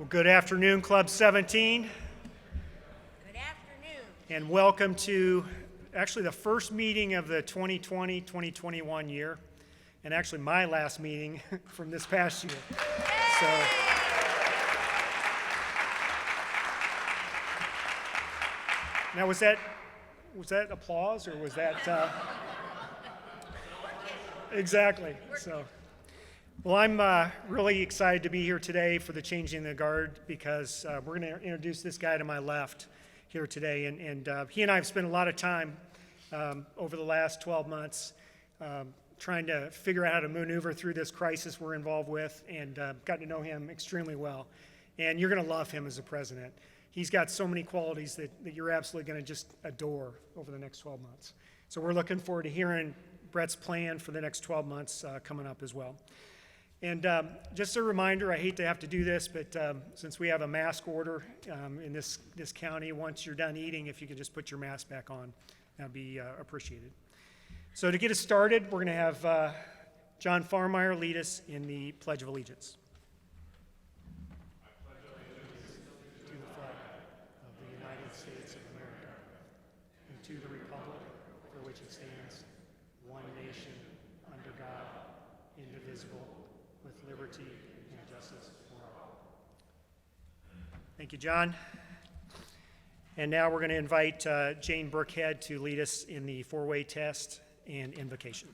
Good afternoon, Club 17. Good afternoon. And welcome to actually the first meeting of the 2020-2021 year, and actually my last meeting from this past year. So, now was that applause or was that exactly? So. Well, I'm really excited to be here today for the Changing the Guard because we're going to introduce this guy to my left here today. And he and I have spent a lot of time over the last 12 months trying to figure out how to maneuver through this crisis we're involved with, and got to know him extremely well. And you're going to love him as a president. He's got so many qualities that you're absolutely going to just adore over the next 12 months. So we're looking forward to hearing Brett's plan for the next 12 months coming up as well. And just a reminder, I hate to have to do this, but since we have a mask order in this county, once you're done eating, if you could just put your mask back on, that'd be appreciated. So to get us started, we're going to have John Farmeyer lead us in the Pledge of Allegiance. I pledge allegiance to the flag of the United States of America and to the republic for which it stands, one nation, under God, indivisible, with liberty and justice for all. Thank you, John. And now we're going to invite Jane Burkhead to lead us in the four-way test and invocation.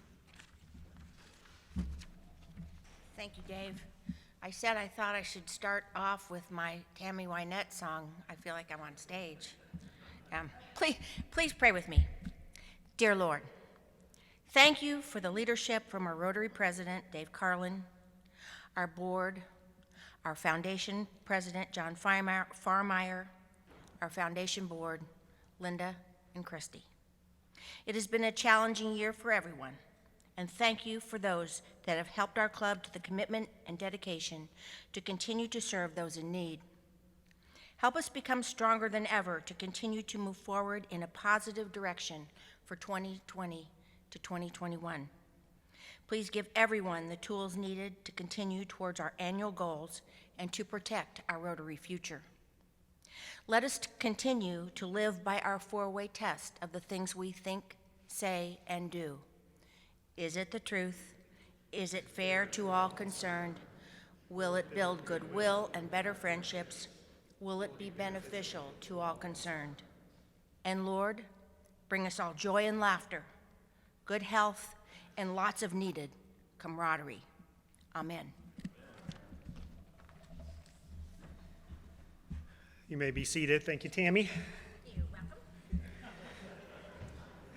Thank you, Dave. I said I thought I should start off with my Tammy Wynette song, I Feel Like I'm on Stage. Please pray with me. Dear Lord, thank you for the leadership from our Rotary president, Dave Carlin, our board, our foundation president, John Farmeyer, our foundation board, Linda and Christy. It has been a challenging year for everyone, and thank you for those that have helped our club to the commitment and dedication to continue to serve those in need. Help us become stronger than ever to continue to move forward in a positive direction for 2020 to 2021. Please give everyone the tools needed to continue towards our annual goals and to protect our Rotary future. Let us continue to live by our four-way test of the things we think, say, and do. Is it the truth? Is it fair to all concerned? Will it build goodwill and better friendships? Will it be beneficial to all concerned? And Lord, bring us all joy and laughter, good health, and lots of needed camaraderie. Amen. You may be seated. Thank you, Tammy. You're welcome.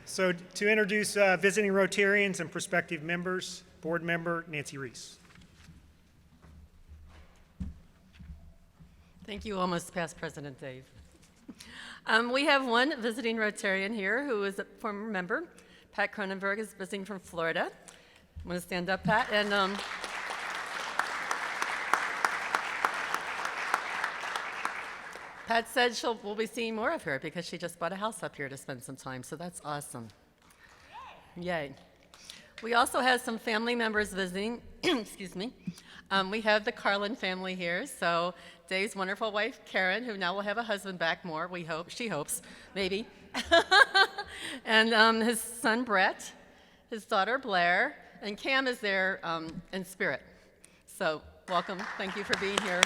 So to introduce visiting Rotarians and prospective members, board member Nancy Reese. Thank you, almost past President Dave. We have one visiting Rotarian here who is a former member. Pat Cronenberg is visiting from Florida. I'm going to stand up, Pat. And Pat said we'll be seeing more of her because she just bought a house up here to spend some time, so that's awesome. Yay. We also have some family members visiting. Excuse me. We have the Carlin family here, so Dave's wonderful wife, Karen, who now will have a husband back more, we hope. She hopes, maybe. And his son, Brett, his daughter, Blair, and Cam is there in spirit. So welcome. Thank you for being here.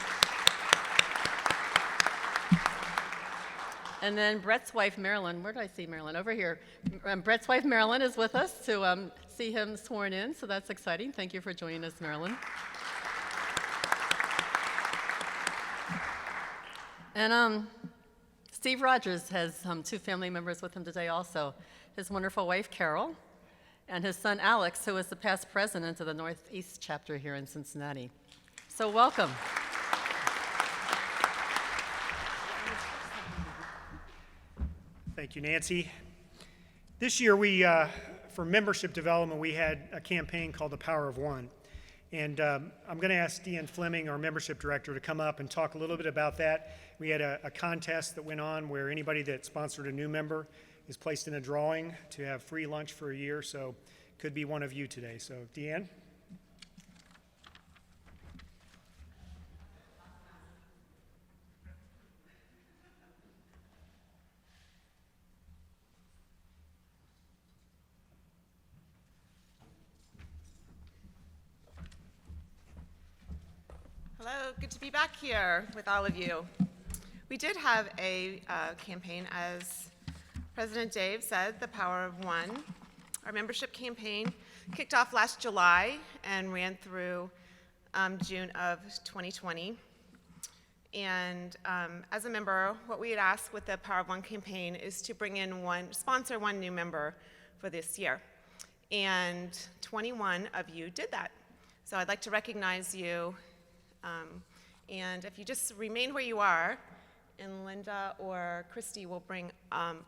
And then Brett's wife, Marilyn. Where did I see Marilyn? Over here. Brett's wife, Marilyn, is with us to see him sworn in, so that's exciting. Thank you for joining us, Marilyn. And Steve Rogers has two family members with him today also. His wonderful wife, Carol, and his son, Alex, who is the past president of the Northeast chapter here in Cincinnati. So welcome. Thank you, Nancy. This year, for membership development, we had a campaign called The Power of One. And I'm going to ask Deanne Fleming, our membership director, to come up and talk a little bit about that. We had a contest that went on where anybody that sponsored a new member is placed in a drawing to have free lunch for a year, so could be one of you today. So, Deanne? Hello, good to be back here with all of you. We did have a campaign, as President Dave said, the Power of One. Our membership campaign kicked off last July and ran through June of 2020. And as a member, what we had asked with the Power of One campaign is to sponsor one new member for this year. And 21 of you did that. So I'd like to recognize you. And if you just remain where you are, and Linda or Christy will bring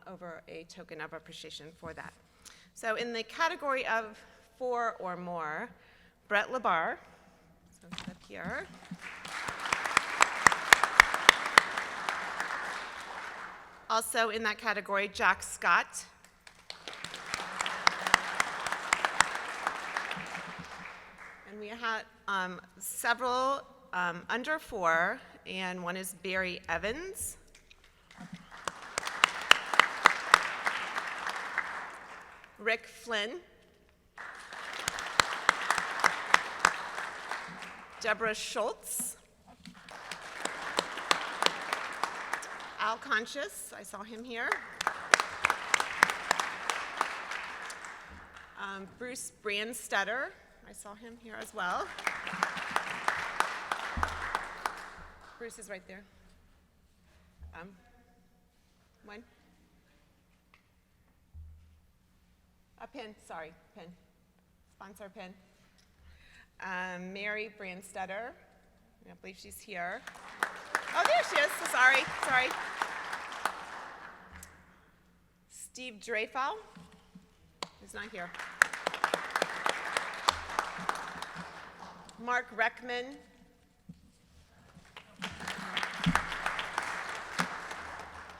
over a token of appreciation for that. So in the category of 4 or more, Brett Labar, so it's up here. Also in that category, Jack Scott. And we had several under 4, and one is Barry Evans. Rick Flynn. Deborah Schultz. Al Conscious, I saw him here. Bruce Brandstetter, I saw him here as well. Bruce is right there. One. A pin, sorry, pin. Sponsor pin. Mary Brandstetter, I don't believe she's here. Oh, there she is, sorry. Steve Dreyfall, who's not here. Mark Reckman.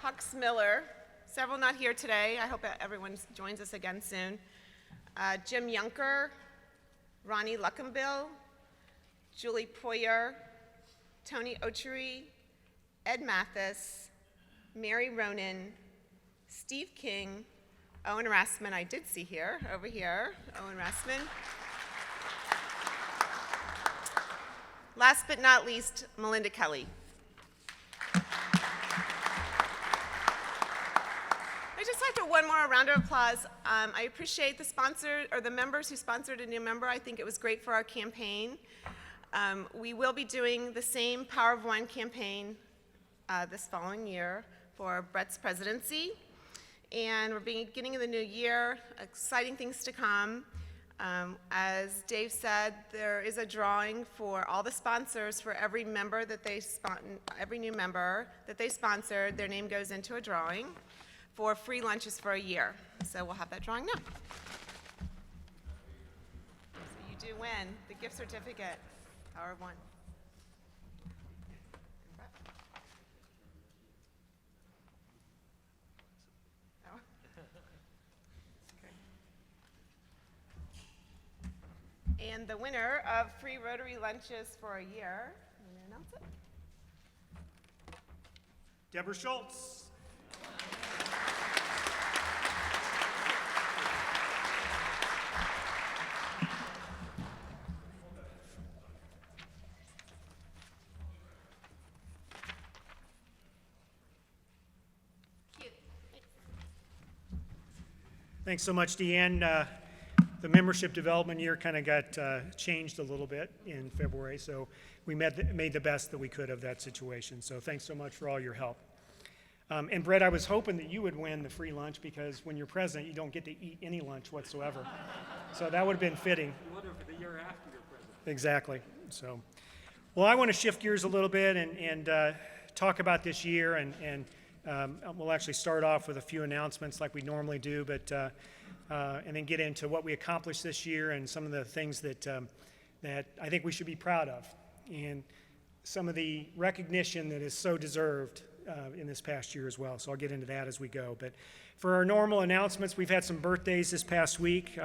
Hux Miller, several not here today. I hope that everyone joins us again soon. Jim Yunker, Ronnie Luckenbill, Julie Poyer, Tony Ochery, Ed Mathis, Mary Ronan, Steve King, Owen Rassman, I did see here, over here, Owen Rassman. Last but not least, Melinda Kelly. I just like to one more round of applause. I appreciate the members who sponsored a new member. I think it was great for our campaign. We will be doing the same Power of One campaign this following year for Brett's presidency. And we're beginning of the new year, exciting things to come. As Dave said, there is a drawing for all the sponsors for every member that every new member that they sponsored. Their name goes into a drawing for free lunches for a year. So we'll have that drawing now. So you do win the gift certificate, Power of One. Oh. Okay. And the winner of free Rotary lunches for a year, I'm going to announce it. Deborah Schultz. Thanks so much, Deanne. The membership development year kind of got changed a little bit in February, so we made the best that we could of that situation. So thanks so much for all your help. And Brett, I was hoping that you would win the free lunch because when you're president, you don't get to eat any lunch whatsoever. So that would have been fitting. You wonder for the year after you're president. Exactly. So, well, I want to shift gears a little bit and talk about this year, and we'll actually start off with a few announcements like we normally do, but and then get into what we accomplished this year and some of the things that I think we should be proud of, and some of the recognition that is so deserved in this past year as well. So I'll get into that as we go. But for our normal announcements, we've had some birthdays this past week.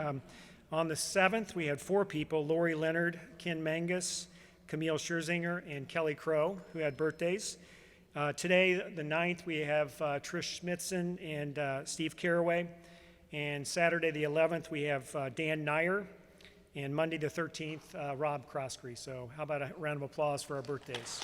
On the 7th, we had 4 people: Lori Leonard, Ken Mangus, Camille Scherzinger, and Kelly Crow, who had birthdays. Today, the 9th, we have Trish Smithson and Steve Caraway. And Saturday, the 11th, we have Dan Nyer, and Monday the 13th, Rob Croskery. So how about a round of applause for our birthdays?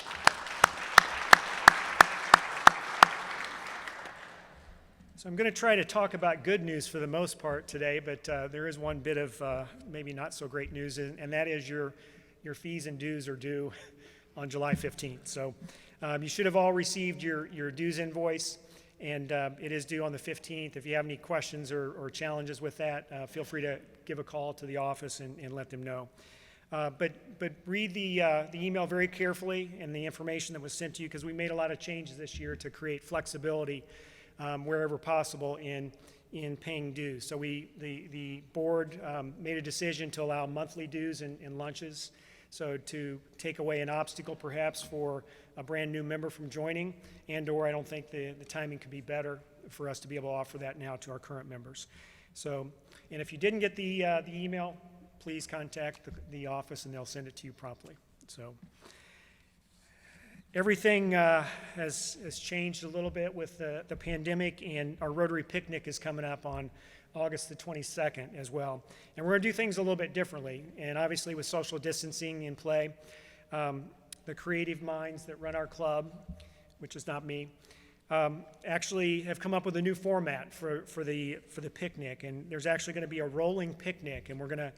So I'm going to try to talk about good news for the most part today, but there is one bit of maybe not so great news, and that is your fees and dues are due on July 15th. So you should have all received your dues invoice, and it is due on the 15th. If you have any questions or challenges with that, feel free to give a call to the office and let them know. But read the email very carefully and the information that was sent to you, because we made a lot of changes this year to create flexibility wherever possible in paying dues. So the board made a decision to allow monthly dues and lunches, so to take away an obstacle perhaps for a brand new member from joining, and/or I don't think the timing could be better for us to be able to offer that now to our current members. So, and if you didn't get the email, please contact the office and they'll send it to you promptly. So. Everything has changed a little bit with the pandemic, and our Rotary picnic is coming up on August the 22nd as well. And we're going to do things a little bit differently, and obviously with social distancing in play, the creative minds that run our club, which is not me, actually have come up with a new format for the picnic. And there's actually going to be a rolling picnic, and we're going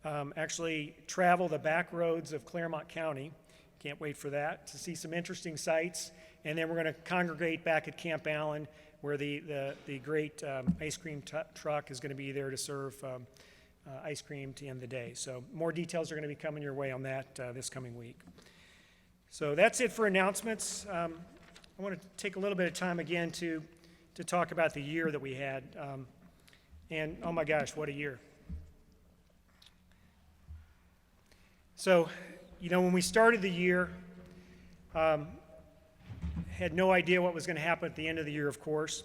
to actually travel the back roads of Claremont County. Can't wait for that, to see some interesting sights. And then we're going to congregate back at Camp Allen, where the great ice cream truck is going to be there to serve ice cream to end the day. So more details are going to be coming your way on that this coming week. So that's it for announcements. I want to take a little bit of time again to talk about the year that we had. And oh my gosh, what a year. So, you know, when we started the year, had no idea what was going to happen at the end of the year, of course.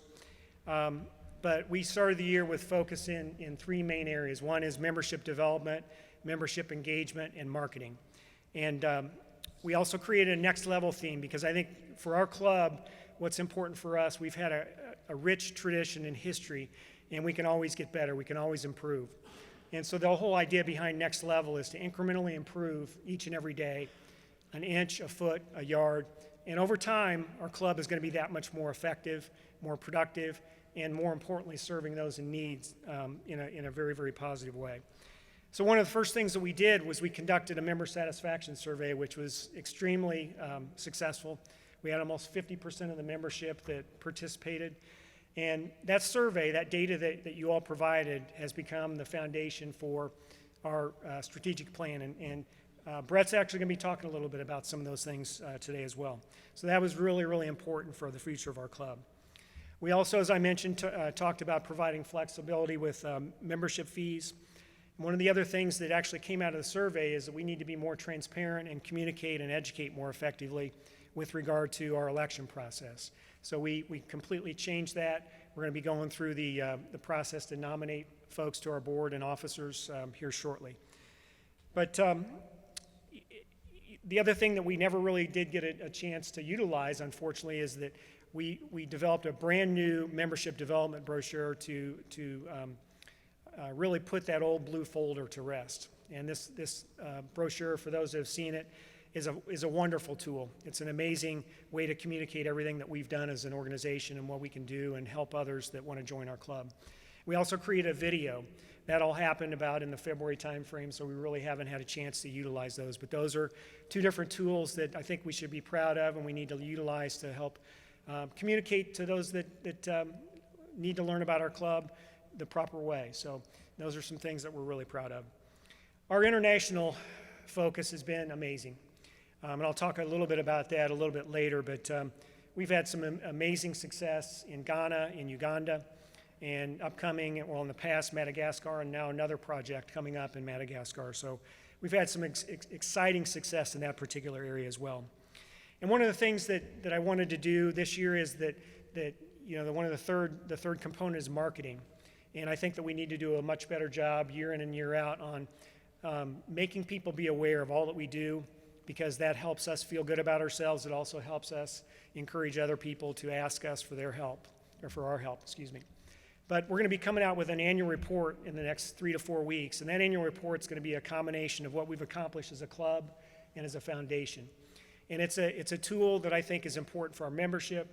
But we started the year with focus in three main areas. One is membership development, membership engagement, and marketing. And we also created a next level theme, because I think for our club, what's important for us, we've had a rich tradition and history, and we can always get better, we can always improve. And so the whole idea behind Next Level is to incrementally improve each and every day, an inch, a foot, a yard. And over time, our club is going to be that much more effective, more productive, and more importantly, serving those in need in a very, very positive way. So one of the first things that we did was we conducted a member satisfaction survey, which was extremely successful. We had almost 50% of the membership that participated. And that survey, that data that you all provided, has become the foundation for our strategic plan. And Brett's actually going to be talking a little bit about some of those things today as well. So that was really, really important for the future of our club. We also, as I mentioned, talked about providing flexibility with membership fees. And one of the other things that actually came out of the survey is that we need to be more transparent and communicate and educate more effectively with regard to our election process. So we completely changed that. We're going to be going through the process to nominate folks to our board and officers here shortly. But the other thing that we never really did get a chance to utilize, unfortunately, is that we developed a brand new membership development brochure to really put that old blue folder to rest. And this brochure, for those that have seen it, is a wonderful tool. It's an amazing way to communicate everything that we've done as an organization and what we can do and help others that want to join our club. We also created a video. That all happened about in the February timeframe, so we really haven't had a chance to utilize those. But those are two different tools that I think we should be proud of and we need to utilize to help communicate to those that need to learn about our club the proper way. So those are some things that we're really proud of. Our international focus has been amazing. And I'll talk a little bit about that a little bit later, but we've had some amazing success in Ghana, in Uganda, and upcoming, well, in the past, Madagascar, and now another project coming up in Madagascar. So we've had some exciting success in that particular area as well. And one of the things that I wanted to do this year is that you know, one of the third component is marketing. And I think that we need to do a much better job year in and year out on making people be aware of all that we do, because that helps us feel good about ourselves. It also helps us encourage other people to ask us for their help, or for our help, excuse me. But we're going to be coming out with an annual report in the next 3 to 4 weeks, and that annual report is going to be a combination of what we've accomplished as a club and as a foundation. And it's a tool that I think is important for our membership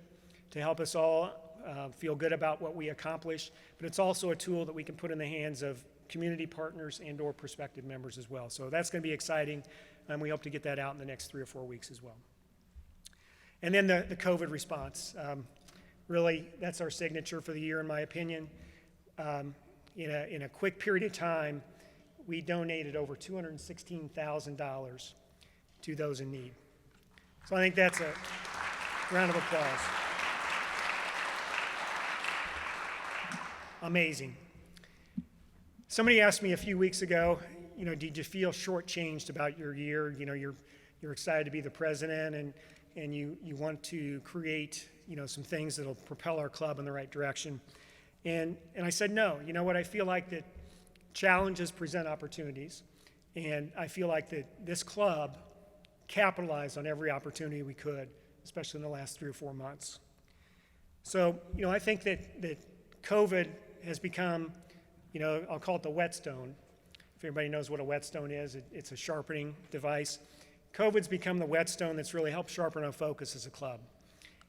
to help us all feel good about what we accomplish, but it's also a tool that we can put in the hands of community partners and or prospective members as well. So that's going to be exciting, and we hope to get that out in the next 3 or 4 weeks as well. And then the COVID response. Really, that's our signature for the year, in my opinion. In a quick period of time, we donated over $216,000 to those in need. So I think that's a round of applause. Amazing. Somebody asked me a few weeks ago, did you feel shortchanged about your year? You're excited to be the president, and you want to create, some things that'll propel our club in the right direction. And I said, no. You know what? I feel like that challenges present opportunities, and I feel like that this club capitalized on every opportunity we could, especially in the last 3 or 4 months. So, I think that COVID has become, I'll call it the whetstone. If everybody knows what a whetstone is, it's a sharpening device. COVID's become the whetstone that's really helped sharpen our focus as a club.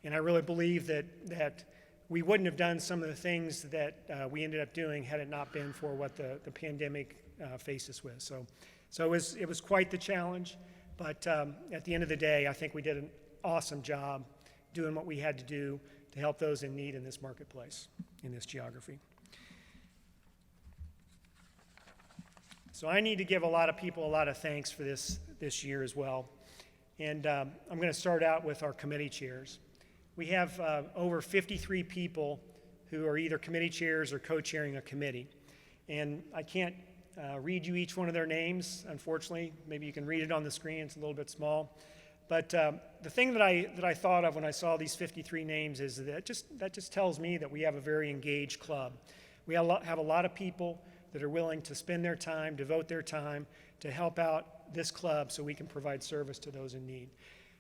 And I really believe that we wouldn't have done some of the things that we ended up doing had it not been for what the pandemic faced us with. So it was quite the challenge, but at the end of the day, I think we did an awesome job doing what we had to do to help those in need in this marketplace, in this geography. So I need to give a lot of people a lot of thanks for this year as well. And I'm going to start out with our committee chairs. We have over 53 people who are either committee chairs or co-chairing a committee. And I can't read you each one of their names, unfortunately. Maybe you can read it on the screen. It's a little bit small. But the thing that I thought of when I saw these 53 names is that just tells me that we have a very engaged club. We have a lot of people that are willing to spend their time, devote their time to help out this club so we can provide service to those in need.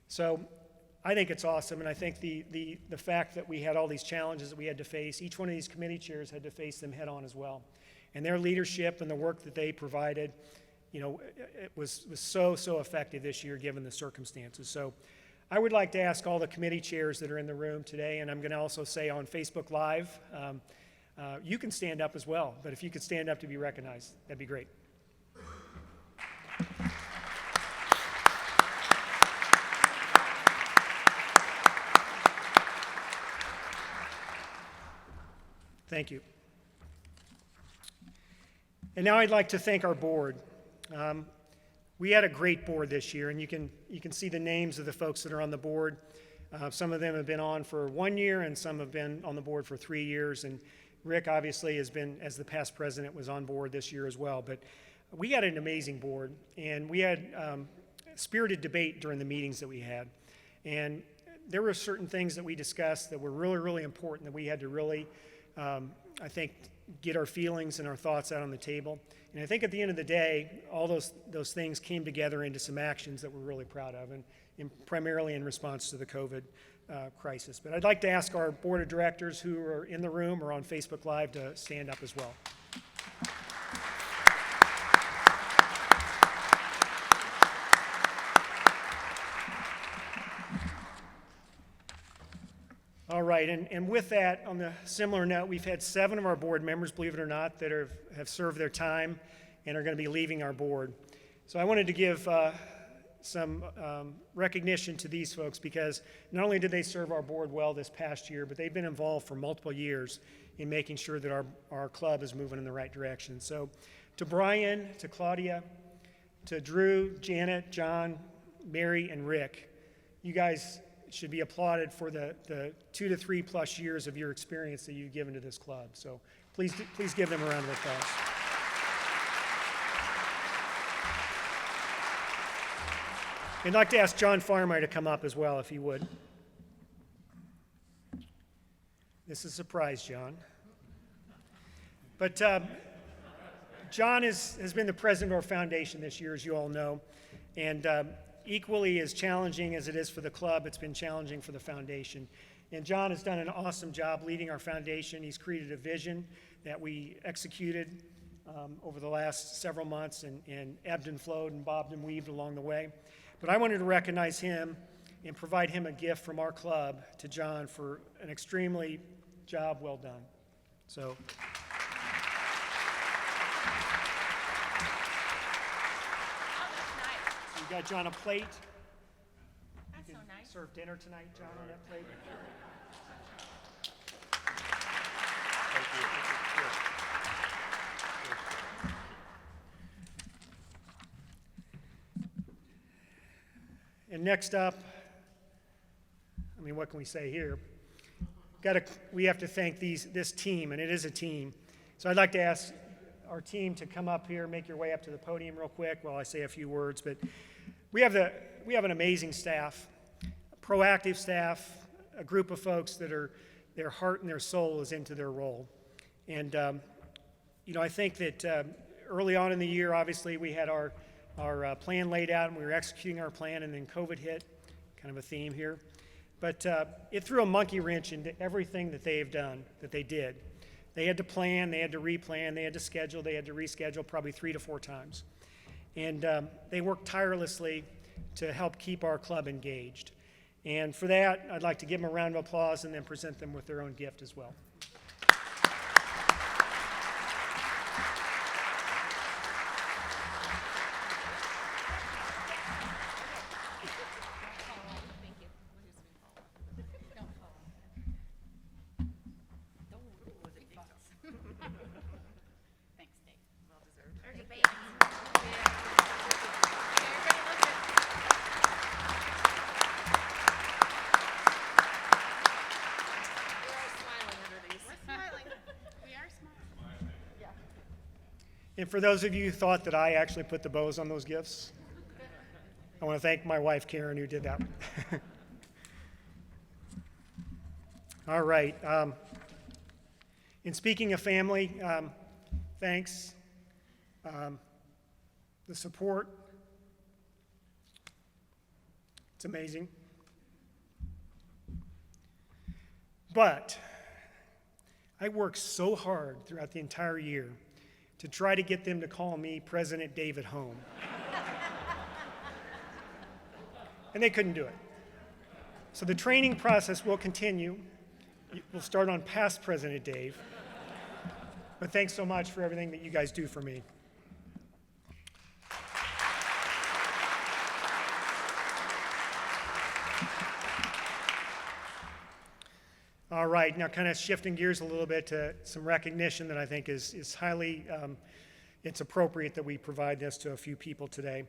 So I think it's awesome, and I think the fact that we had all these challenges that we had to face, each one of these committee chairs had to face them head on as well. And their leadership and the work that they provided, it was so effective this year given the circumstances. So I would like to ask all the committee chairs that are in the room today, and I'm going to also say on Facebook Live, you can stand up as well, but if you could stand up to be recognized, that'd be great. Thank you. And now I'd like to thank our board. We had a great board this year, and you can see the names of the folks that are on the board. Some of them have been on for 1 year, and some have been on the board for 3 years. And Rick obviously has been, as the past president, was on board this year as well. But we had an amazing board, and we had spirited debate during the meetings that we had. And there were certain things that we discussed that were really, really important that we had to really, I think, get our feelings and our thoughts out on the table. And I think at the end of the day, all those things came together into some actions that we're really proud of, and primarily in response to the COVID crisis. But I'd like to ask our board of directors who are in the room or on Facebook Live to stand up as well. All right, and with that, on the similar note, we've had 7 of our board members, believe it or not, that have served their time and are going to be leaving our board. So I wanted to give some recognition to these folks, because not only did they serve our board well this past year, but they've been involved for multiple years in making sure that our club is moving in the right direction. So to Brian, to Claudia, to Drew, Janet, John, Mary, and Rick, you guys should be applauded for the 2 to 3 plus years of your experience that you've given to this club. So please give them a round of applause. I'd like to ask John Farmer to come up as well, if he would. This is a surprise, John. But John has been the president of our foundation this year, as you all know, and equally as challenging as it is for the club, it's been challenging for the foundation. And John has done an awesome job leading our foundation. He's created a vision that we executed over the last several months and ebbed and flowed and bobbed and weaved along the way. But I wanted to recognize him and provide him a gift from our club to John for an extremely job well done. So. So you got John a plate. That's so nice. Serve dinner tonight, John, on that plate. And next up, I mean, what can we say here? We have to thank this team, and it is a team. So I'd like to ask our team to come up here, make your way up to the podium real quick while I say a few words. But we have an amazing staff, a proactive staff, a group of folks that are, their heart and their soul is into their role. And, I think that early on in the year, obviously, we had our plan laid out, and we were executing our plan, and then COVID hit, kind of a theme here. But it threw a monkey wrench into everything that they have done, that they did. They had to plan, they had to replan, they had to schedule, they had to reschedule probably 3 to 4 times. And they worked tirelessly to help keep our club engaged. And for that, I'd like to give them a round of applause and then present them with their own gift as well. And for those of you who thought that I actually put the bows on those gifts, I want to thank my wife, Karen, who did that. All right. And speaking of family, thanks. The support, it's amazing. But I worked so hard throughout the entire year to try to get them to call me President Dave at home. And they couldn't do it. So the training process will continue. We'll start on past President Dave. But thanks so much for everything that you guys do for me. All right, now kind of shifting gears a little bit to some recognition that I think is highly, it's appropriate that we provide this to a few people today.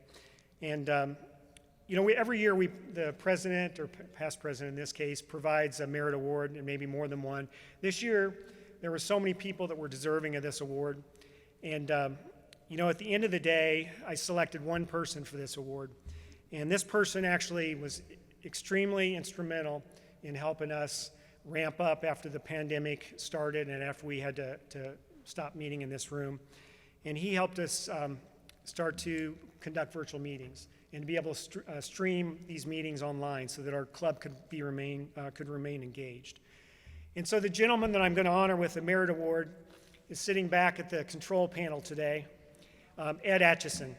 And, every year the president, or past president in this case, provides a merit award, and maybe more than one. This year, there were so many people that were deserving of this award. And, at the end of the day, I selected one person for this award. And this person actually was extremely instrumental in helping us ramp up after the pandemic started and after we had to stop meeting in this room. And he helped us start to conduct virtual meetings and to be able to stream these meetings online so that our club could remain engaged. And so the gentleman that I'm going to honor with the Merit Award is sitting back at the control panel today, Ed Atchison.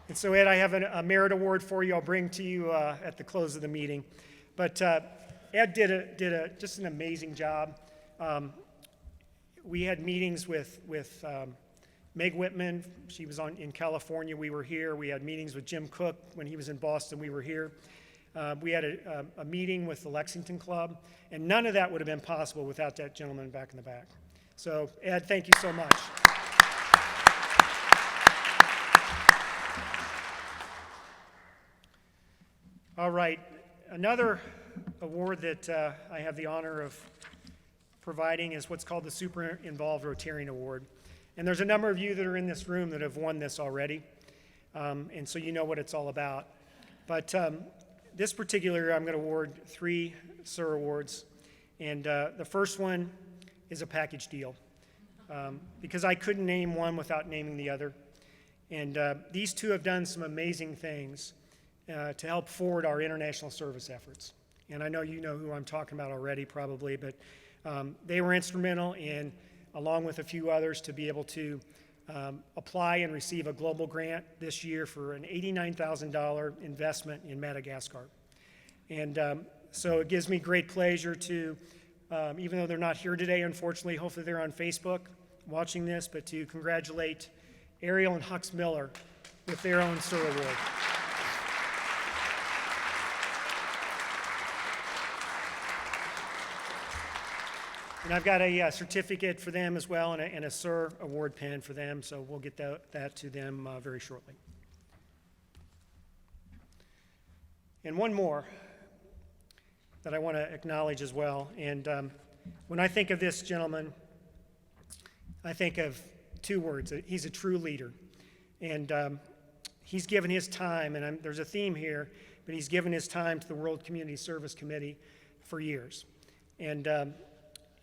And so, Ed, I have a merit award for you. I'll bring to you at the close of the meeting. But Ed did just an amazing job. We had meetings with Meg Whitman. She was in California. We were here. We had meetings with Jim Cook when he was in Boston. We were here. We had a meeting with the Lexington Club, and none of that would have been possible without that gentleman back in the back. So, Ed, thank you so much. All right, another award that I have the honor of providing is what's called the Super Involved Rotarian Award. And there's a number of you that are in this room that have won this already, and so you know what it's all about. But this particular year, I'm going to award 3 SIR awards, and the first one is a package deal. because I couldn't name one without naming the other. And these two have done some amazing things to help forward our international service efforts. And I know you know who I'm talking about already probably, but they were instrumental in, along with a few others, to be able to apply and receive a global grant this year for an $89,000 investment in Madagascar. And so it gives me great pleasure to, even though they're not here today, unfortunately, hopefully they're on Facebook watching this, but to congratulate Ariel and Hux Miller with their own SIR award. And I've got a certificate for them as well, and a SIR award pin for them, so we'll get that to them very shortly. And one more that I want to acknowledge as well. And when I think of this gentleman, I think of two words. He's a true leader. And he's given his time, and there's a theme here, but he's given his time to the World Community Service Committee for years. And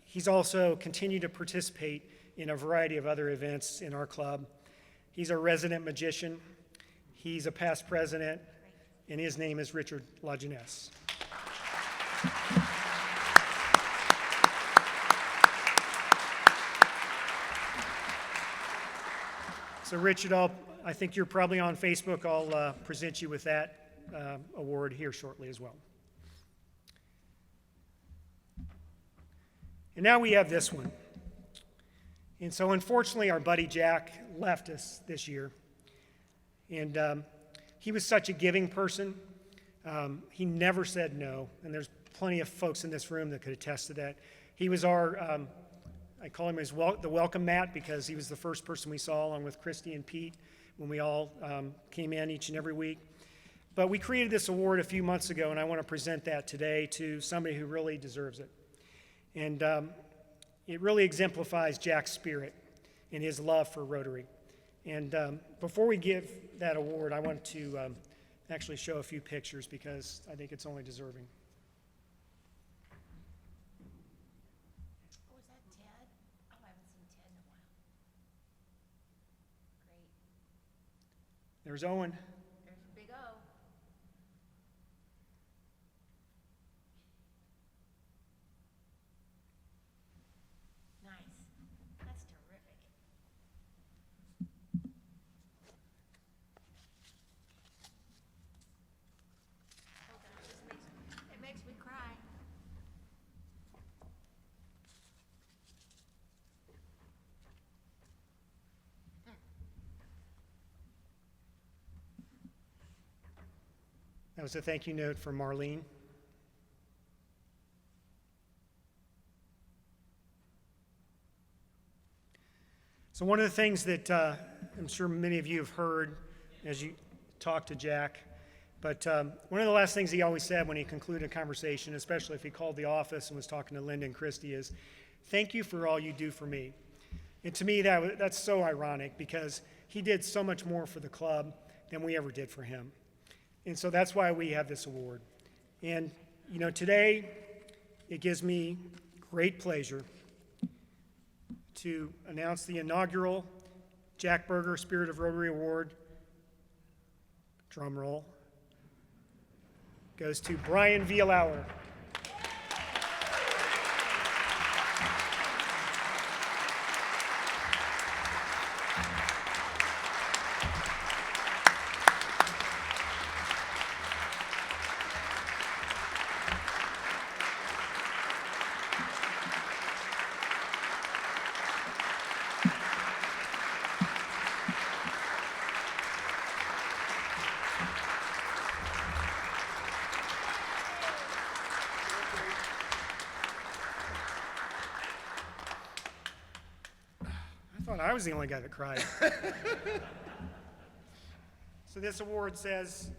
he's also continued to participate in a variety of other events in our club. He's a resident magician. He's a past president, and his name is Richard LaJeunesse. So Richard, I think you're probably on Facebook. I'll present you with that award here shortly as well. And now we have this one. And so unfortunately, our buddy Jack left us this year. And he was such a giving person. He never said no. And there's plenty of folks in this room that could attest to that. He was our, I call him the welcome mat, because he was the first person we saw, along with Christy and Pete, when we all came in each and every week. But we created this award a few months ago, and I want to present that today to somebody who really deserves it. And it really exemplifies Jack's spirit and his love for Rotary. And before we give that award, I want to actually show a few pictures, because I think it's only deserving. Oh, is that Ted? Oh, I haven't seen Ted in a while. Great. There's Owen. There's Big O. Nice. That's terrific. Oh gosh, it makes me cry. That was a thank you note from Marlene. So one of the things that I'm sure many of you have heard as you talk to Jack, but one of the last things he always said when he concluded a conversation, especially if he called the office and was talking to Linda and Christy, is, "Thank you for all you do for me." And to me, that's so ironic, because he did so much more for the club than we ever did for him. And so that's why we have this award. And, you know, today it gives me great pleasure to announce the inaugural Jack Berger Spirit of Rotary Award. Drum roll. Goes to Brian Vielauer. I was the only guy that cried. So this award says,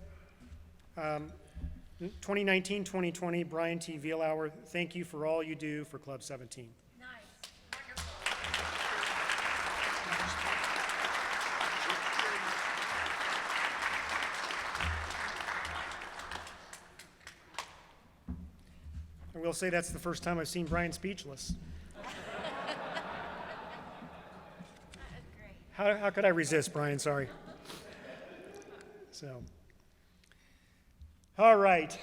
2019-2020, Brian T. Vielauer, thank you for all you do for Club 17. Nice. Wonderful. I will say that's the first time I've seen Brian speechless. How could I resist, Brian? Sorry. So, all right.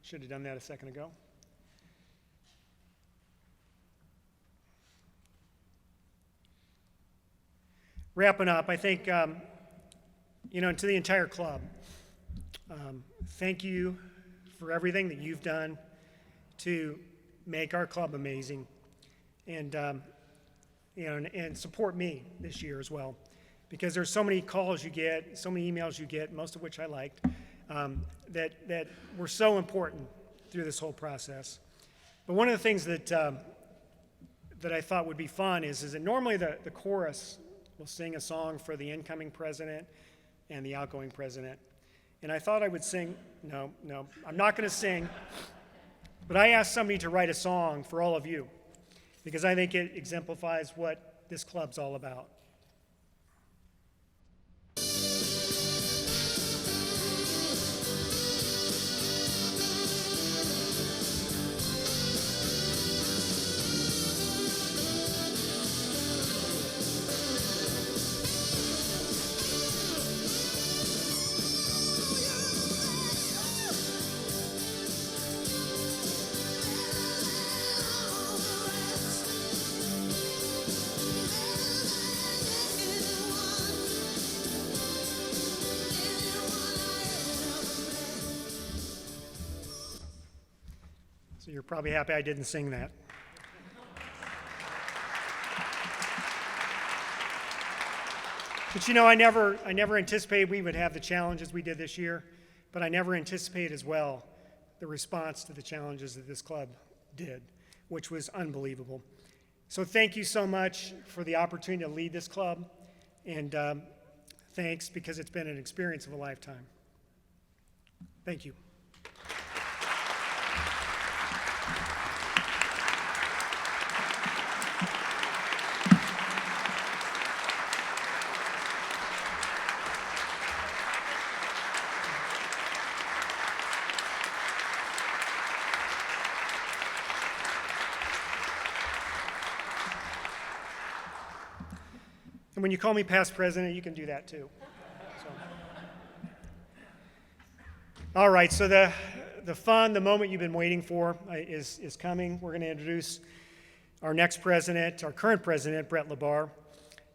Should have done that a second ago. Wrapping up, I think, to the entire club, thank you for everything that you've done to make our club amazing, and and support me this year as well, because there's so many calls you get, so many emails you get, most of which I liked, that were so important through this whole process. But one of the things that I thought would be fun is that normally the chorus will sing a song for the incoming president and the outgoing president. And I thought I would sing, no, I'm not going to sing, but I asked somebody to write a song for all of you, because I think it exemplifies what this club's all about. So you're probably happy I didn't sing that. But I never anticipated we would have the challenges we did this year, but I never anticipated as well the response to the challenges that this club did, which was unbelievable. So thank you so much for the opportunity to lead this club, and thanks, because it's been an experience of a lifetime. Thank you. And when you call me past president, you can do that too. So. All right, so the fun, the moment you've been waiting for is coming. We're going to introduce our next president, our current president, Brett LeBar.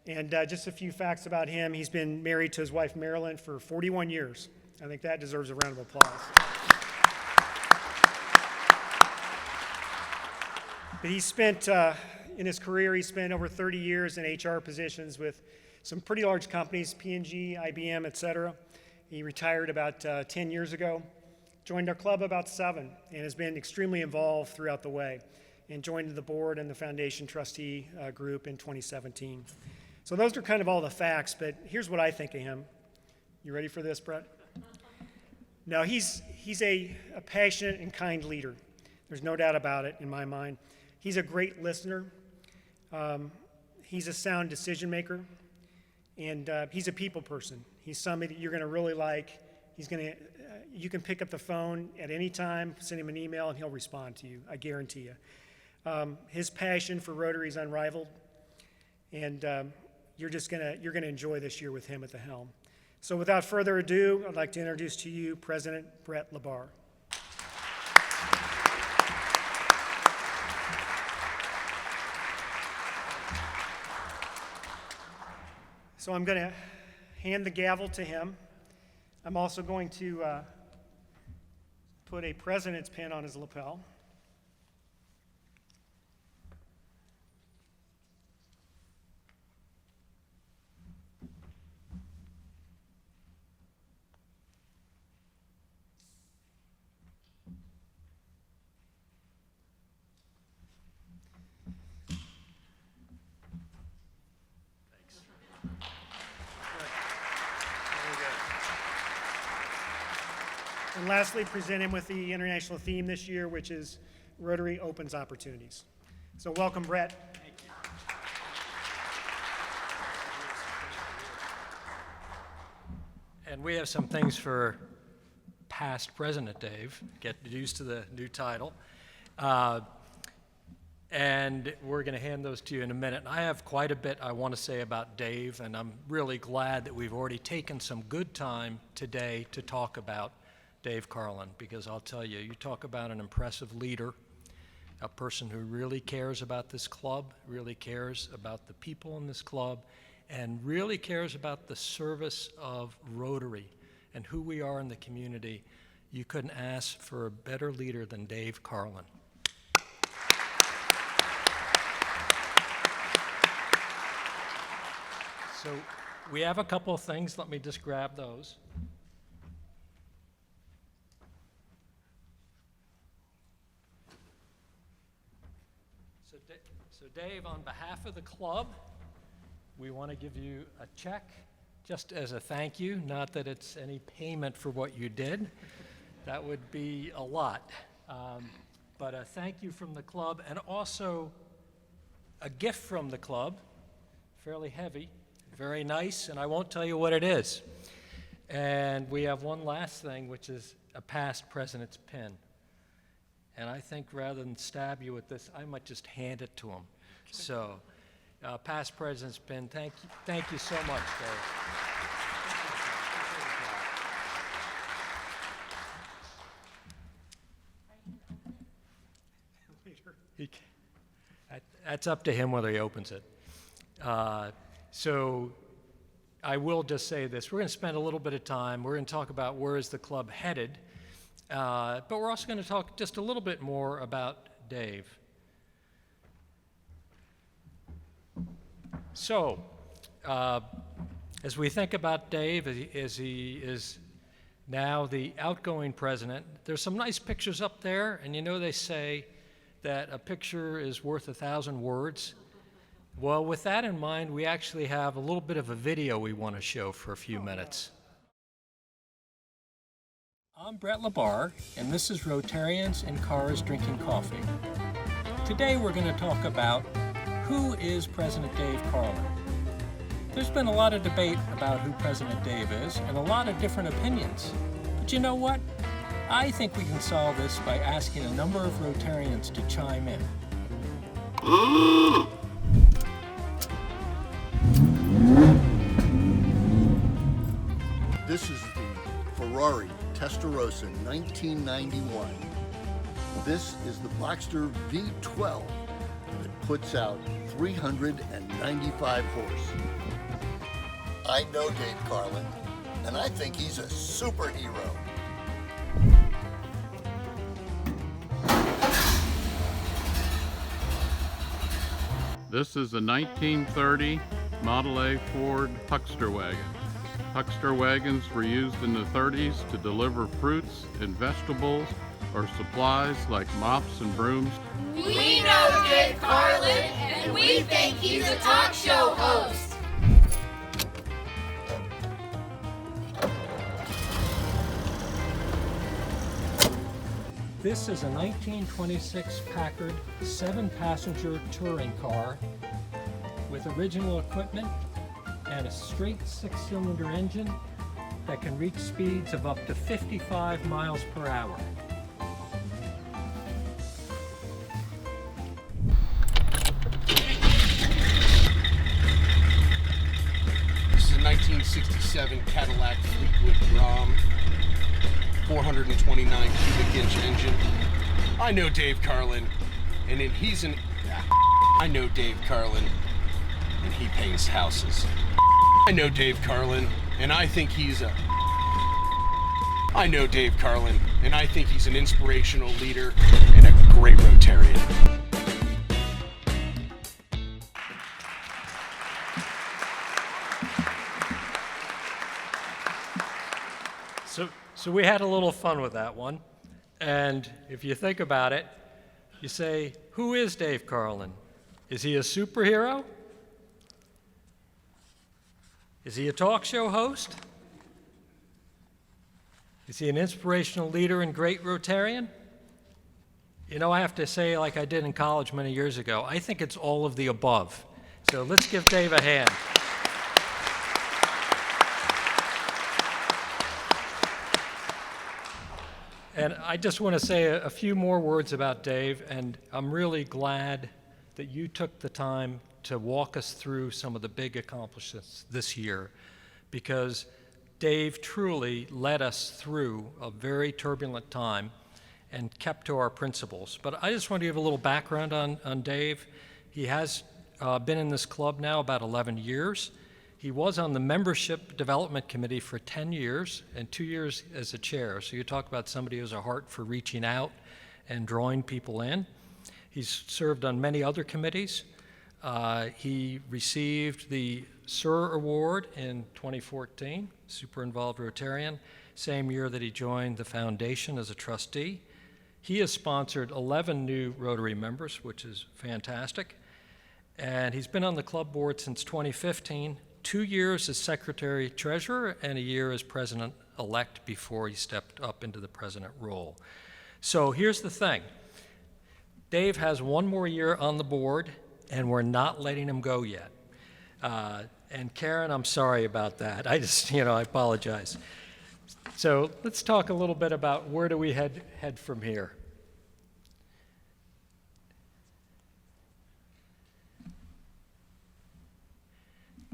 And just a few facts about him. He's been married to his wife, Marilyn, for 41 years. I think that deserves a round of applause. But he spent, in his career, he spent over 30 years in HR positions with some pretty large companies, P&G, IBM, et cetera. He retired about 10 years ago, joined our club about 7, and has been extremely involved throughout the way, and joined the board and the foundation trustee group in 2017. So those are kind of all the facts, but here's what I think of him. You ready for this, Brett? No, he's a passionate and kind leader. There's no doubt about it in my mind. He's a great listener. He's a sound decision maker, and he's a people person. He's somebody that you're going to really like. You can pick up the phone at any time, send him an email, and he'll respond to you. I guarantee you. His passion for Rotary is unrivaled, and you're going to enjoy this year with him at the helm. So without further ado, I'd like to introduce to you President Brett LeBar. So I'm going to hand the gavel to him. I'm also going to put a president's pin on his lapel. And lastly, present him with the international theme this year, which is Rotary Opens Opportunities. So welcome, Brett. Thank you. And we have some things for past President Dave. Get used to the new title. and we're going to hand those to you in a minute. I have quite a bit I want to say about Dave, and I'm really glad that we've already taken some good time today to talk about Dave Carlin, because I'll tell you, you talk about an impressive leader, a person who really cares about this club, really cares about the people in this club, and really cares about the service of Rotary and who we are in the community. You couldn't ask for a better leader than Dave Carlin. So we have a couple of things. Let me just grab those. So Dave, on behalf of the club, we want to give you a check just as a thank you, not that it's any payment for what you did. That would be a lot. But a thank you from the club, and also a gift from the club, fairly heavy, very nice, and I won't tell you what it is. And we have one last thing, which is a past president's pin. And I think rather than stab you with this, I might just hand it to him. So, past president's pin, thank you so much, Dave. That's up to him whether he opens it. So I will just say this. We're going to spend a little bit of time. We're going to talk about where is the club headed. But we're also going to talk just a little bit more about Dave. So, as we think about Dave, as he is now the outgoing president, there's some nice pictures up there, and you know they say that a picture is worth 1,000 words. Well, with that in mind, we actually have a little bit of a video we want to show for a few minutes. I'm Brett LaBarre, and this is Rotarians in Cars Drinking Coffee. Today we're going to talk about who is President Dave Carlin. There's been a lot of debate about who President Dave is, and a lot of different opinions. But you know what? I think we can solve this by asking a number of Rotarians to chime in. This is the Ferrari Testarossa 1991. This is the Boxster V12 that puts out 395 horse. I know Dave Carlin, and I think he's a superhero. This is a 1930 Model A Ford Huckster wagon. Huckster wagons were used in the 30s to deliver fruits and vegetables or supplies like mops and brooms. We know Dave Carlin, and we think he's a talk show host. This is a 1926 Packard 7-passenger touring car with original equipment and a straight 6-cylinder engine that can reach speeds of up to 55 miles per hour. This is a 1967 Cadillac Fleetwood Brougham, 429 cubic inch engine. I know Dave Carlin, and I know Dave Carlin, and he paints houses. I know Dave Carlin, and I think he's an inspirational leader and a great Rotarian. So we had a little fun with that one. And if you think about it, you say, who is Dave Carlin? Is he a superhero? Is he a talk show host? Is he an inspirational leader and great Rotarian? You know, I have to say, like I did in college many years ago, I think it's all of the above. So let's give Dave a hand. And I just want to say a few more words about Dave, and I'm really glad that you took the time to walk us through some of the big accomplishments this year, because Dave truly led us through a very turbulent time and kept to our principles. But I just want to give a little background on Dave. He has been in this club now about 11 years. He was on the Membership Development Committee for 10 years and 2 years as a chair. So you talk about somebody who has a heart for reaching out and drawing people in. He's served on many other committees. He received the SIR Award in 2014, Super Involved Rotarian, same year that he joined the foundation as a trustee. He has sponsored 11 new Rotary members, which is fantastic. And he's been on the club board since 2015, 2 years as secretary treasurer and a year as president-elect before he stepped up into the president role. So here's the thing. Dave has one more year on the board, and we're not letting him go yet. And Karen, I'm sorry about that. I apologize. So let's talk a little bit about where do we head from here.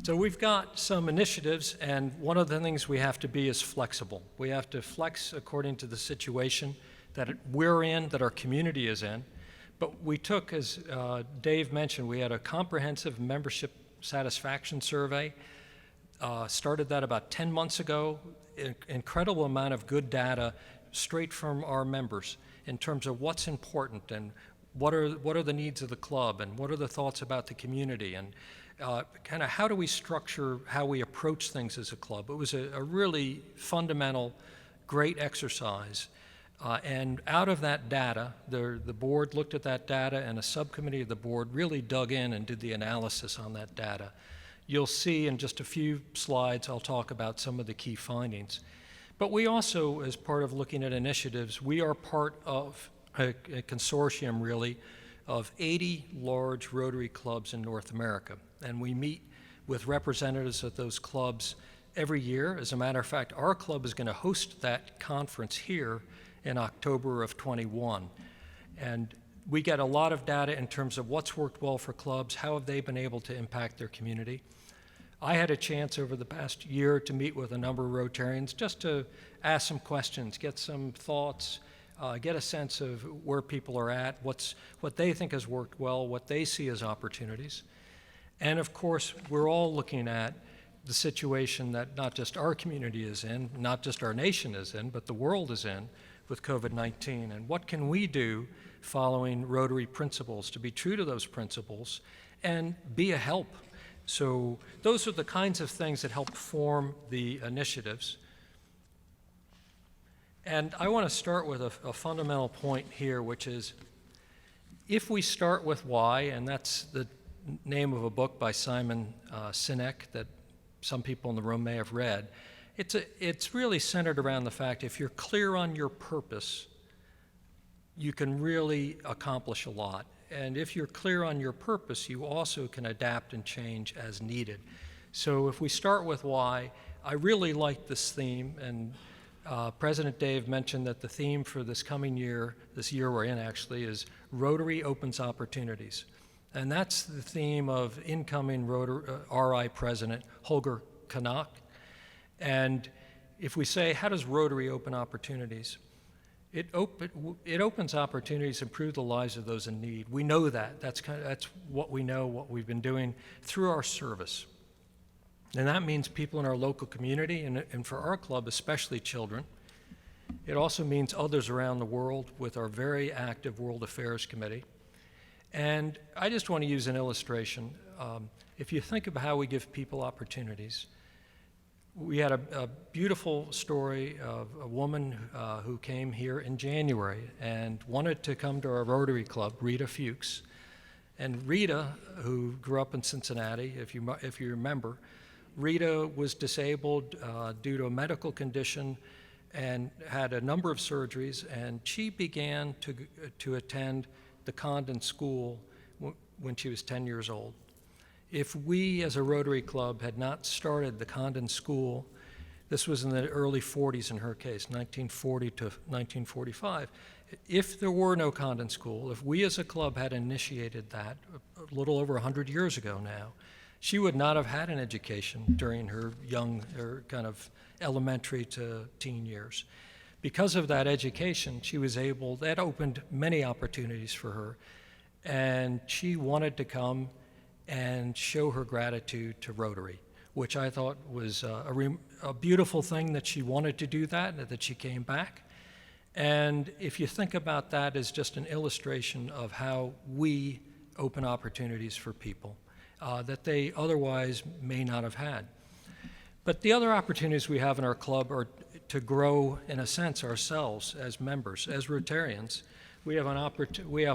So we've got some initiatives, and one of the things we have to be is flexible. We have to flex according to the situation that we're in, that our community is in. But we took, as Dave mentioned, we had a comprehensive membership satisfaction survey. Started that about 10 months ago. Incredible amount of good data straight from our members in terms of what's important and what are the needs of the club and what are the thoughts about the community and kind of how do we structure how we approach things as a club. It was a really fundamental, great exercise. And out of that data, the board looked at that data, and a subcommittee of the board really dug in and did the analysis on that data. You'll see in just a few slides, I'll talk about some of the key findings. But we also, as part of looking at initiatives, we are part of a consortium, really, of 80 large Rotary clubs in North America. And we meet with representatives of those clubs every year. As a matter of fact, our club is going to host that conference here in October of 21. And we get a lot of data in terms of what's worked well for clubs, how have they been able to impact their community. I had a chance over the past year to meet with a number of Rotarians just to ask some questions, get some thoughts, get a sense of where people are at, what they think has worked well, what they see as opportunities. And of course, we're all looking at the situation that not just our community is in, not just our nation is in, but the world is in with COVID-19. And what can we do following Rotary principles to be true to those principles and be a help? So those are the kinds of things that help form the initiatives. And I want to start with a fundamental point here, which is if we start with why, and that's the name of a book by Simon Sinek that some people in the room may have read, it's really centered around the fact if you're clear on your purpose, you can really accomplish a lot. And if you're clear on your purpose, you also can adapt and change as needed. So if we start with why, I really like this theme, and President Dave mentioned that the theme for this coming year, this year we're in actually, is Rotary Opens Opportunities. And that's the theme of incoming RI President Holger Kanak. And if we say, how does Rotary open opportunities? It opens opportunities to improve the lives of those in need. We know that. That's what we know, what we've been doing through our service. And that means people in our local community, and for our club, especially children. It also means others around the world with our very active World Affairs Committee. And I just want to use an illustration. If you think of how we give people opportunities, we had a beautiful story of a woman who came here in January and wanted to come to our Rotary Club, Rita Fuchs. And Rita, who grew up in Cincinnati, if you remember, Rita was disabled due to a medical condition and had a number of surgeries, and she began to attend the Condon School when she was 10 years old. If we as a Rotary Club had not started the Condon School, This was in the early 40s in her case, 1940 to 1945. If there were no convent school, if we as a club had initiated that a little over 100 years ago now, she would not have had an education during her young, or kind of elementary to teen years. Because of that education, she was able, that opened many opportunities for her, and she wanted to come and show her gratitude to Rotary, which I thought was a beautiful thing that she wanted to do that, and that she came back. And if you think about that as just an illustration of how we open opportunities for people that they otherwise may not have had. But the other opportunities we have in our club are to grow, in a sense, ourselves as members, as Rotarians. We have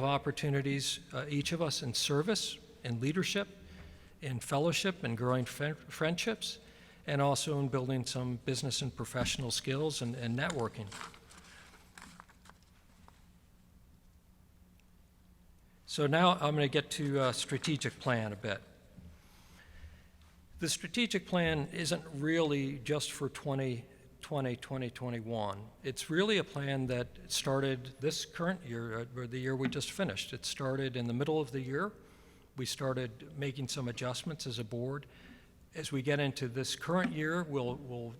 opportunities, each of us, in service, in leadership, in fellowship, and growing friendships, and also in building some business and professional skills and networking. So now I'm going to get to strategic plan a bit. The strategic plan isn't really just for 2020, 2021. It's really a plan that started this current year, or the year we just finished. It started in the middle of the year. We started making some adjustments as a board. As we get into this current year, we'll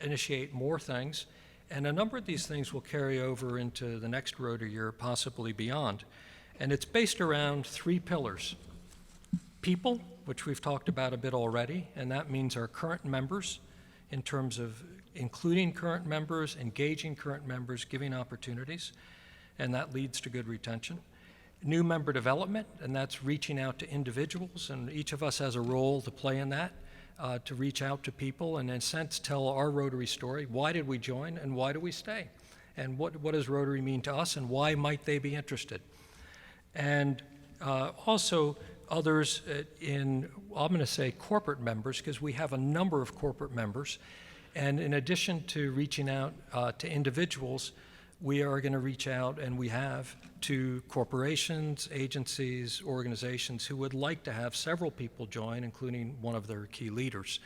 initiate more things, and a number of these things will carry over into the next Rotary year, possibly beyond. And it's based around 3 pillars. People, which we've talked about a bit already, and that means our current members in terms of including current members, engaging current members, giving opportunities, and that leads to good retention. New member development, and that's reaching out to individuals, and each of us has a role to play in that, to reach out to people and in a sense tell our Rotary story. Why did we join and why do we stay? And what does Rotary mean to us and why might they be interested? And also others in, I'm going to say corporate members, because we have a number of corporate members. And in addition to reaching out to individuals, we are going to reach out, and we have, to corporations, agencies, organizations who would like to have several people join, including one of their key leaders.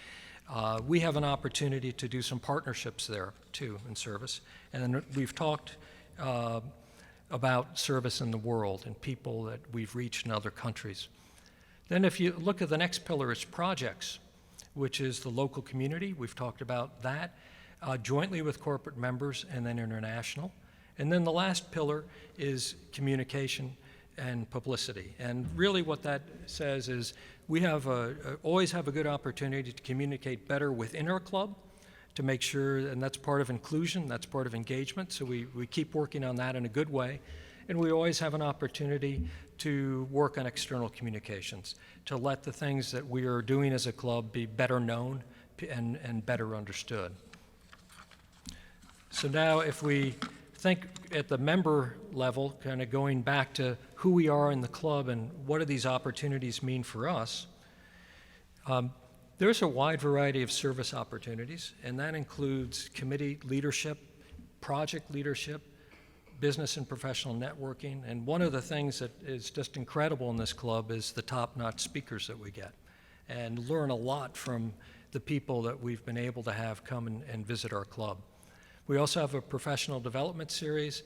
We have an opportunity to do some partnerships there, too, in service. And then we've talked about service in the world and people that we've reached in other countries. Then if you look at the next pillar, it's projects, which is the local community. We've talked about that jointly with corporate members and then international. And then the last pillar is communication and publicity. And really what that says is we have always have a good opportunity to communicate better within our club to make sure, and that's part of inclusion, that's part of engagement, so we keep working on that in a good way. And we always have an opportunity to work on external communications, to let the things that we are doing as a club be better known and better understood. So now if we think at the member level, kind of going back to who we are in the club and what do these opportunities mean for us, there's a wide variety of service opportunities, and that includes committee leadership, project leadership, business and professional networking. And one of the things that is just incredible in this club is the top-notch speakers that we get, and learn a lot from the people that we've been able to have come and visit our club. We also have a professional development series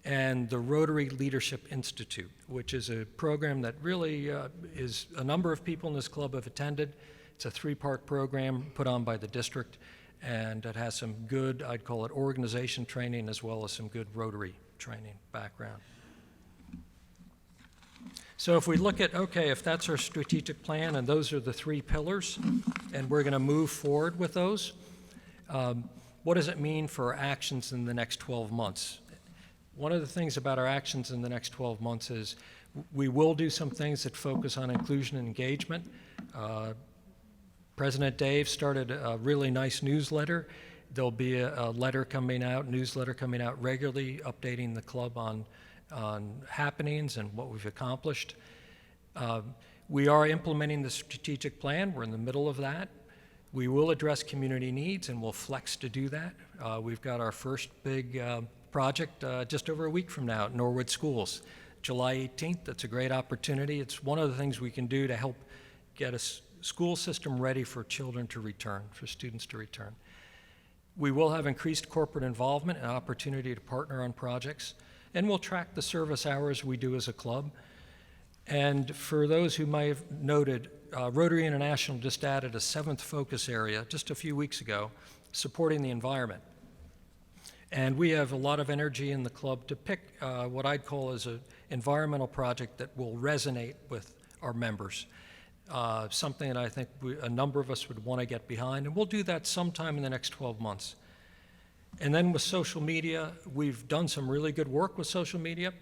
and the Rotary Leadership Institute, which is a program that really is a number of people in this club have attended. It's a 3-part program put on by the district, and it has some good, I'd call it organization training, as well as some good Rotary training background. So if we look at, okay, if that's our strategic plan and those are the 3 pillars, and we're going to move forward with those, what does it mean for our actions in the next 12 months? One of the things about our actions in the next 12 months is we will do some things that focus on inclusion and engagement. President Dave started a really nice newsletter. There'll be a newsletter coming out regularly, updating the club on happenings and what we've accomplished. We are implementing the strategic plan. We're in the middle of that. We will address community needs, and we'll flex to do that. We've got our first big project just over a week from now at Norwood Schools, July 18th. That's a great opportunity. It's one of the things we can do to help get a school system ready for children to return, for students to return. We will have increased corporate involvement and opportunity to partner on projects, and we'll track the service hours we do as a club. And for those who might have noted, Rotary International just added a 7th focus area just a few weeks ago, supporting the environment. And we have a lot of energy in the club to pick what I'd call as an environmental project that will resonate with our members. Something that I think a number of us would want to get behind, and we'll do that sometime in the next 12 months. And then with social media, we've done some really good work with social media,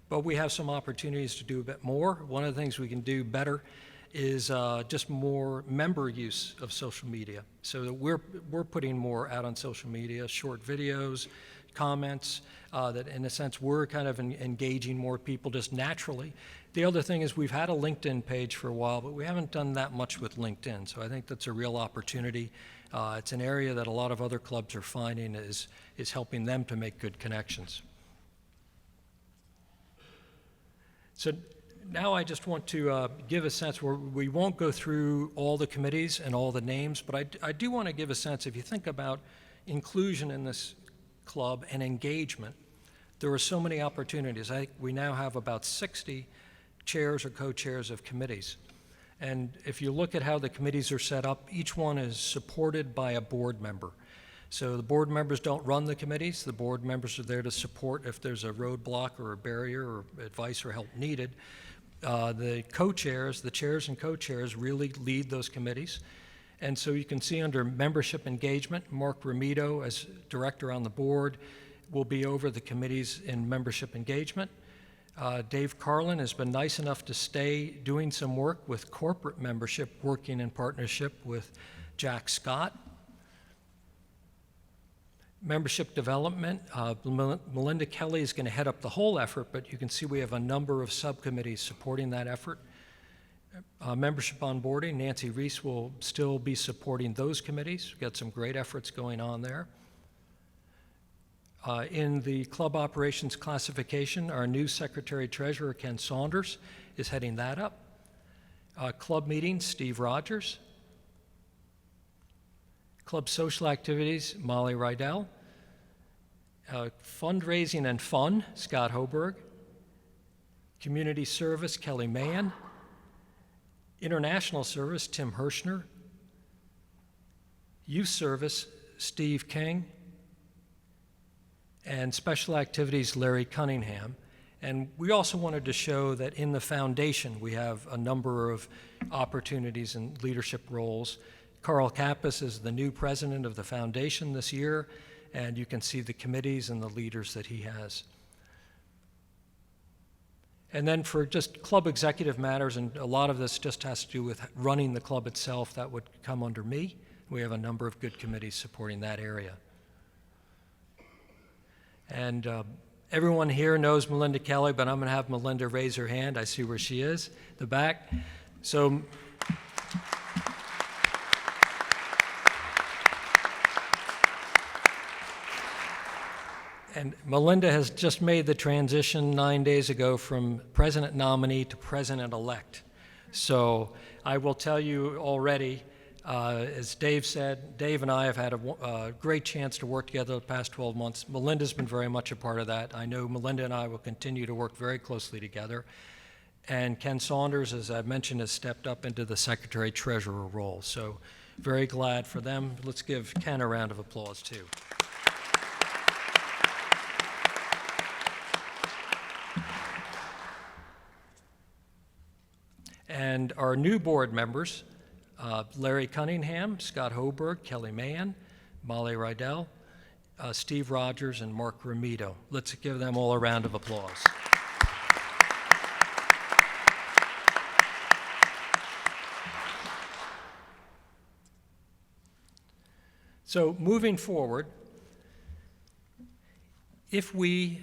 but we have some opportunities to do a bit more. One of the things we can do better is just more member use of social media. So that we're putting more out on social media, short videos, comments, that in a sense we're kind of engaging more people just naturally. The other thing is we've had a LinkedIn page for a while, but we haven't done that much with LinkedIn. So I think that's a real opportunity. It's an area that a lot of other clubs are finding is helping them to make good connections. So now I just want to give a sense where we won't go through all the committees and all the names, but I do want to give a sense, if you think about inclusion in this club and engagement, there are so many opportunities. I think we now have about 60 chairs or co-chairs of committees. And if you look at how the committees are set up, each one is supported by a board member. So the board members don't run the committees. The board members are there to support if there's a roadblock or a barrier or advice or help needed. The co-chairs, the chairs and co-chairs really lead those committees. And so you can see under membership engagement, Mark Ramito, as director on the board, will be over the committees in membership engagement. Dave Carlin has been nice enough to stay doing some work with corporate membership, working in partnership with Jack Scott. Membership development, Melinda Kelly is going to head up the whole effort, but you can see we have a number of subcommittees supporting that effort. Membership onboarding, Nancy Reese will still be supporting those committees. We've got some great efforts going on there. In the club operations classification, our new secretary-treasurer, Ken Saunders, is heading that up. Club meetings, Steve Rogers. Club social activities, Molly Rydell. Fundraising and fun, Scott Hoberg. Community service, Kelly Mahan. International service, Tim Hirschner. Youth service, Steve King. And special activities, Larry Cunningham. And we also wanted to show that in the foundation we have a number of opportunities and leadership roles. Carl Kappas is the new president of the foundation this year, and you can see the committees and the leaders that he has. And then for just club executive matters, and a lot of this just has to do with running the club itself, that would come under me. We have a number of good committees supporting that area. And everyone here knows Melinda Kelly, but I'm going to have Melinda raise her hand. I see where she is, the back. So, and Melinda has just made the transition 9 days ago from president nominee to president-elect. So I will tell you already, as Dave said, Dave and I have had a great chance to work together the past 12 months. Melinda's been very much a part of that. I know Melinda and I will continue to work very closely together. And Ken Saunders, as I mentioned, has stepped up into the secretary-treasurer role. So very glad for them. Let's give Ken a round of applause, too. And our new board members, Larry Cunningham, Scott Hoberg, Kelly Mahan, Molly Rydell, Steve Rogers, and Mark Ramito. Let's give them all a round of applause. So moving forward, if we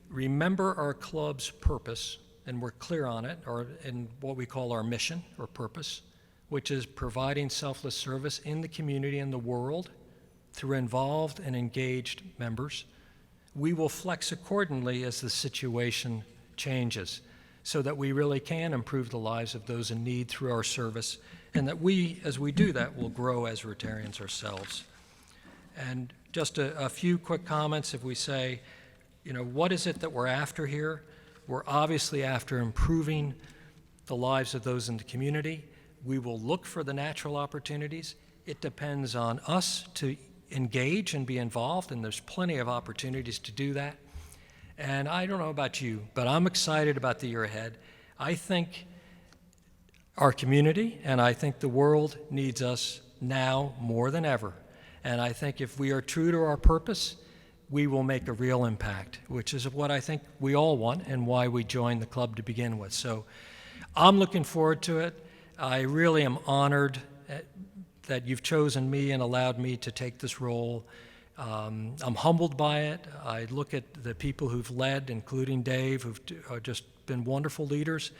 remember our club's purpose, and we're clear on it, or in what we call our mission or purpose, which is providing selfless service in the community and the world through involved and engaged members, we will flex accordingly as the situation changes so that we really can improve the lives of those in need through our service, and that we, as we do that, will grow as Rotarians ourselves. And Just a few quick comments. If we say, you know, what is it that we're after here? We're obviously after improving the lives of those in the community. We will look for the natural opportunities. It depends on us to engage and be involved, and there's plenty of opportunities to do that. And I don't know about you, but I'm excited about the year ahead. I think our community and I think the world needs us now more than ever. And I think if we are true to our purpose, we will make a real impact, which is what I think we all want and why we joined the club to begin with. So I'm looking forward to it. I really am honored that you've chosen me and allowed me to take this role. I'm humbled by it. I look at the people who've led, including Dave, who've just been wonderful leaders.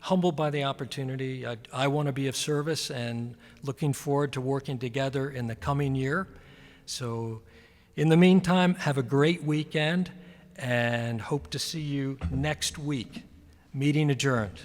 Humbled by the opportunity. I want to be of service and looking forward to working together in the coming year. So in the meantime, have a great weekend and hope to see you next week. Meeting adjourned.